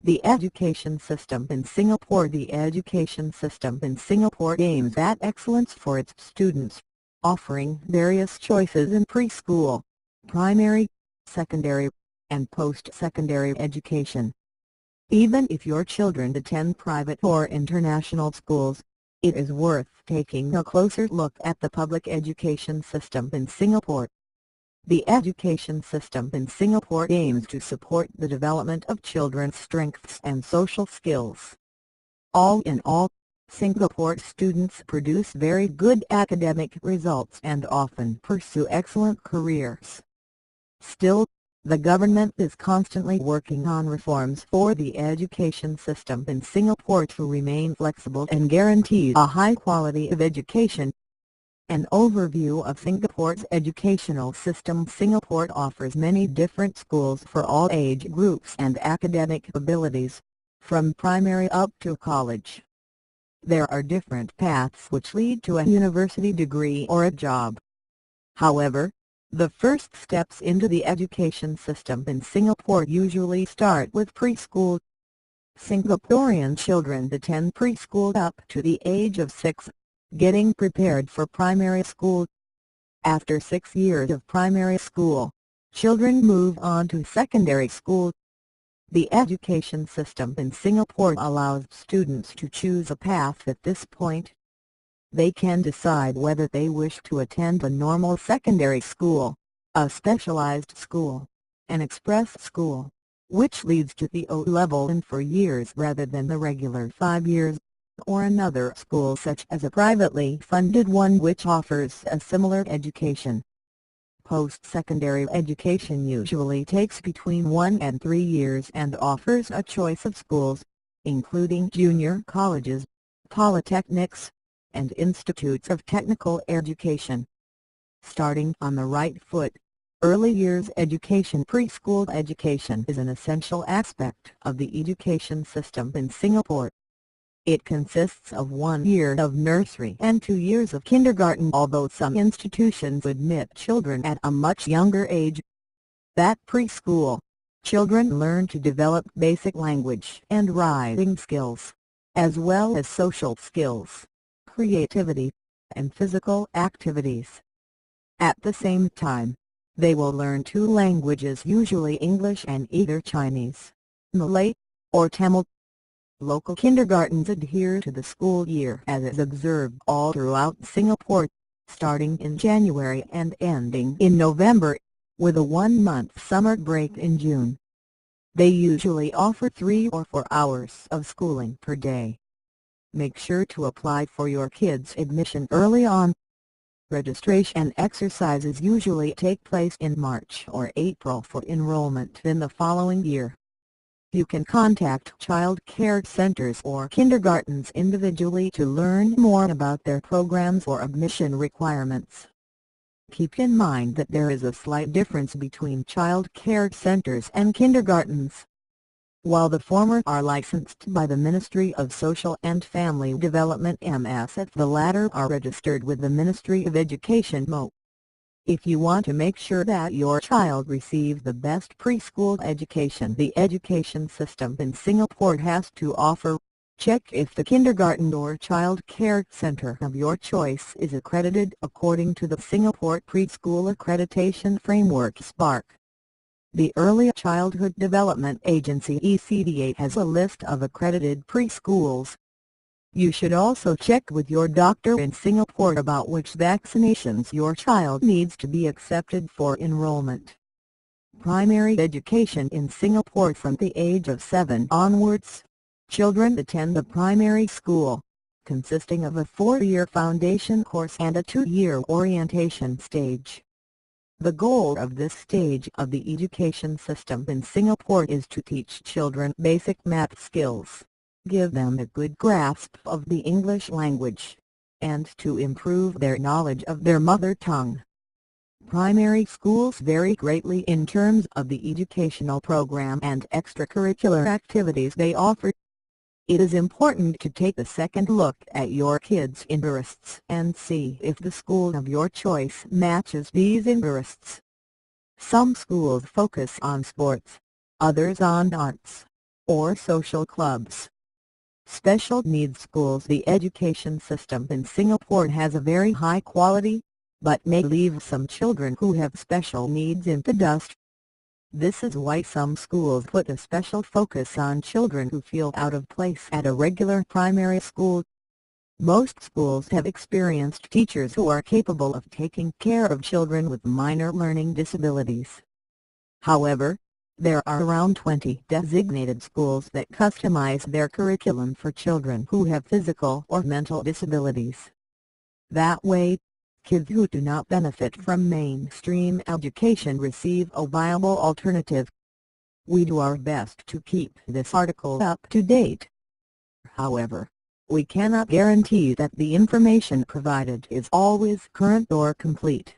The education system in Singapore. The education system in Singapore aims at excellence for its students, offering various choices in preschool, primary, secondary, and post-secondary education. Even if your children attend private or international schools, it is worth taking a closer look at the public education system in Singapore. The education system in Singapore aims to support the development of children's strengths and social skills. All in all, Singapore students produce very good academic results and often pursue excellent careers. Still, the government is constantly working on reforms for the education system in Singapore to remain flexible and guarantee a high quality of education. An overview of Singapore's educational system. Singapore offers many different schools for all age groups and academic abilities, from primary up to college. There are different paths which lead to a university degree or a job. However, the first steps into the education system in Singapore usually start with preschool. Singaporean children attend preschool up to the age of 6, getting prepared for primary school. After 6 years of primary school, children move on to secondary school. The education system in Singapore allows students to choose a path at this point. They can decide whether they wish to attend a normal secondary school, a specialized school, an express school, which leads to the O-level in 4 years rather than the regular 5 years, or another school such as a privately funded one which offers a similar education. Post-secondary education usually takes between 1 and 3 years and offers a choice of schools, including junior colleges, polytechnics, and institutes of technical education. Starting on the right foot, early years education. Preschool education is an essential aspect of the education system in Singapore. It consists of 1 year of nursery and 2 years of kindergarten, although some institutions admit children at a much younger age. At preschool, children learn to develop basic language and writing skills, as well as social skills, creativity, and physical activities. At the same time, they will learn 2 languages, usually English and either Chinese, Malay, or Tamil. Local kindergartens adhere to the school year as is observed all throughout Singapore, starting in January and ending in November, with a 1-month summer break in June. They usually offer 3 or 4 hours of schooling per day. Make sure to apply for your kids' admission early on. Registration exercises usually take place in March or April for enrollment in the following year. You can contact child care centers or kindergartens individually to learn more about their programs or admission requirements. Keep in mind that there is a slight difference between child care centers and kindergartens. While the former are licensed by the Ministry of Social and Family Development (MSF), the latter are registered with the Ministry of Education (MO). If you want to make sure that your child receives the best preschool education the education system in Singapore has to offer, check if the kindergarten or child care center of your choice is accredited according to the Singapore Preschool Accreditation Framework (SPARC). The Early Childhood Development Agency (ECDA) has a list of accredited preschools. You should also check with your doctor in Singapore about which vaccinations your child needs to be accepted for enrollment. Primary education in Singapore. From the age of 7 onwards, children attend the primary school, consisting of a 4-year foundation course and a 2-year orientation stage. The goal of this stage of the education system in Singapore is to teach children basic math skills, give them a good grasp of the English language, and to improve their knowledge of their mother tongue. Primary schools vary greatly in terms of the educational program and extracurricular activities they offer. It is important to take a second look at your kids' interests and see if the school of your choice matches these interests. Some schools focus on sports, others on arts, or social clubs. Special needs schools. The education system in Singapore has a very high quality, but may leave some children who have special needs in the dust. This is why some schools put a special focus on children who feel out of place at a regular primary school. Most schools have experienced teachers who are capable of taking care of children with minor learning disabilities. However, there are around 20 designated schools that customize their curriculum for children who have physical or mental disabilities. That way, kids who do not benefit from mainstream education receive a viable alternative. We do our best to keep this article up to date. However, we cannot guarantee that the information provided is always current or complete.